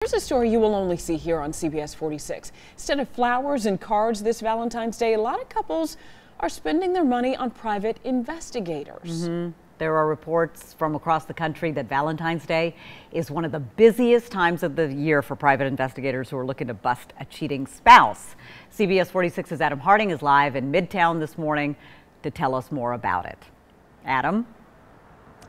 Here's a story you will only see here on CBS 46. Instead of flowers and cards this Valentine's Day, a lot of couples are spending their money on private investigators. There are reports from across the country that Valentine's Day is one of the busiest times of the year for private investigators who are looking to bust a cheating spouse. CBS 46's Adam Harding is live in Midtown this morning to tell us more about it. Adam?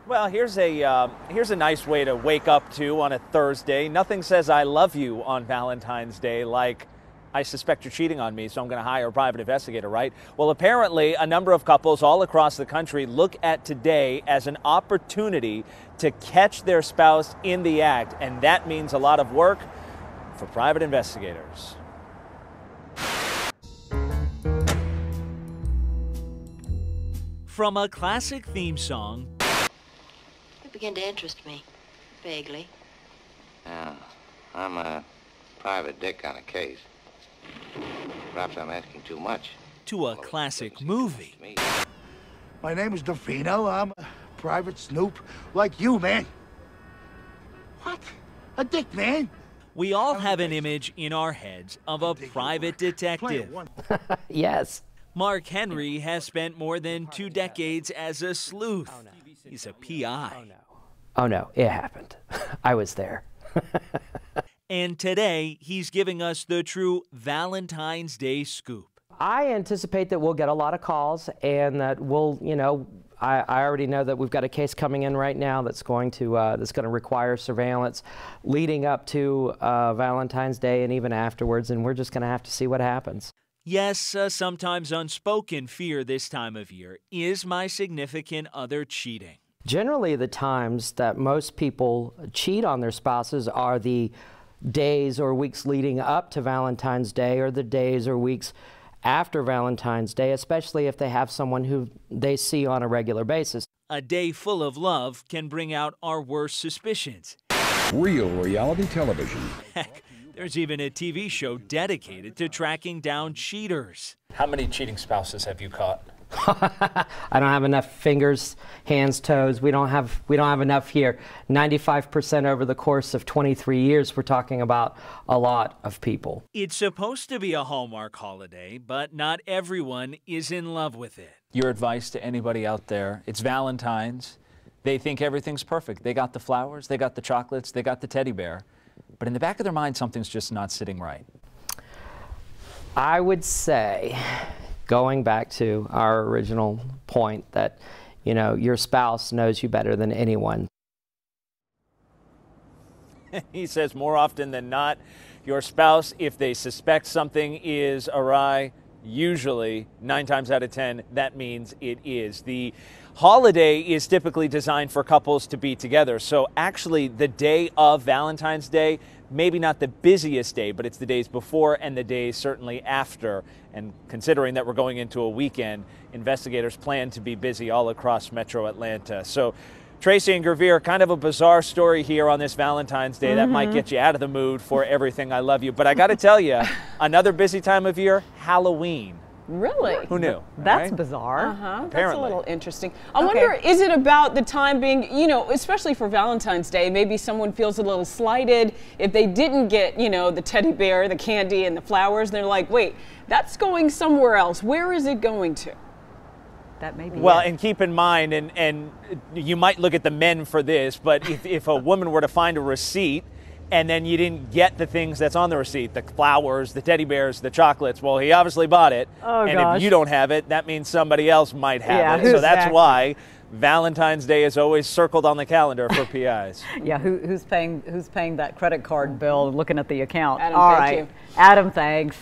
Well, here's a nice way to wake up to on a Thursday. Nothing says I love you on Valentine's Day like I suspect you're cheating on me, so I'm going to hire a private investigator, right? Well, apparently a number of couples all across the country look at today as an opportunity to catch their spouse in the act, and that means a lot of work for private investigators. From a classic theme song, You begin to interest me, vaguely. I'm a private dick on a case. Perhaps I'm asking too much. to a classic movie. My name is Defino. I'm a private snoop like you, man. What? A dick, man? We all have an image in our heads of a private detective. Yes. Mark Henry has spent more than 2 decades as a sleuth. He's a PI. Oh no, it happened. I was there. And today, he's giving us the true Valentine's Day scoop. I anticipate that we'll get a lot of calls and that we'll, I already know that we've got a case coming in right now that's going to require surveillance leading up to Valentine's Day and even afterwards, and we're just going to have to see what happens. Yes, a sometimes unspoken fear this time of year. Is my significant other cheating? Generally, the times that most people cheat on their spouses are the days or weeks leading up to Valentine's Day or the days or weeks after Valentine's Day, especially if they have someone who they see on a regular basis. A day full of love can bring out our worst suspicions. Real reality television. Heck, there's even a TV show dedicated to tracking down cheaters. How many cheating spouses have you caught? I don't have enough fingers, hands, toes. We don't have enough here. 95% over the course of 23 years. We're talking about a lot of people. It's supposed to be a Hallmark holiday, but not everyone is in love with it. Your advice to anybody out there, it's Valentine's. They think everything's perfect. They got the flowers, they got the chocolates, they got the teddy bear. But in the back of their mind, something's just not sitting right. I would say, going back to our original point, that your spouse knows you better than anyone. He says more often than not, your spouse, if they suspect something is awry, usually 9 times out of 10, that means it is. The holiday is typically designed for couples to be together. So actually the day of Valentine's Day, maybe not the busiest day, but it's the days before and the days certainly after. And considering that we're going into a weekend, investigators plan to be busy all across Metro Atlanta. So Tracy and Gravere, kind of a bizarre story here on this Valentine's Day that might get you out of the mood for everything I love you. But I got to tell you, another busy time of year, Halloween. Really? Who knew? That's right? bizarre. That's a little interesting. I wonder, is it about the time being, especially for Valentine's Day, maybe someone feels a little slighted if they didn't get, the teddy bear, the candy, and the flowers. They're like, wait, that's going somewhere else. Where is it going to? That may be Well, it. and keep in mind, and you might look at the men for this, but if a woman were to find a receipt and then you didn't get the things that's on the receipt, the flowers, the teddy bears, the chocolates, well, he obviously bought it. Oh, and gosh. if you don't have it, that means somebody else might have it. So exactly. that's why Valentine's Day is always circled on the calendar for PIs. Yeah, who's paying that credit card bill and looking at the account? Adam, All thank right. you. Adam, thanks.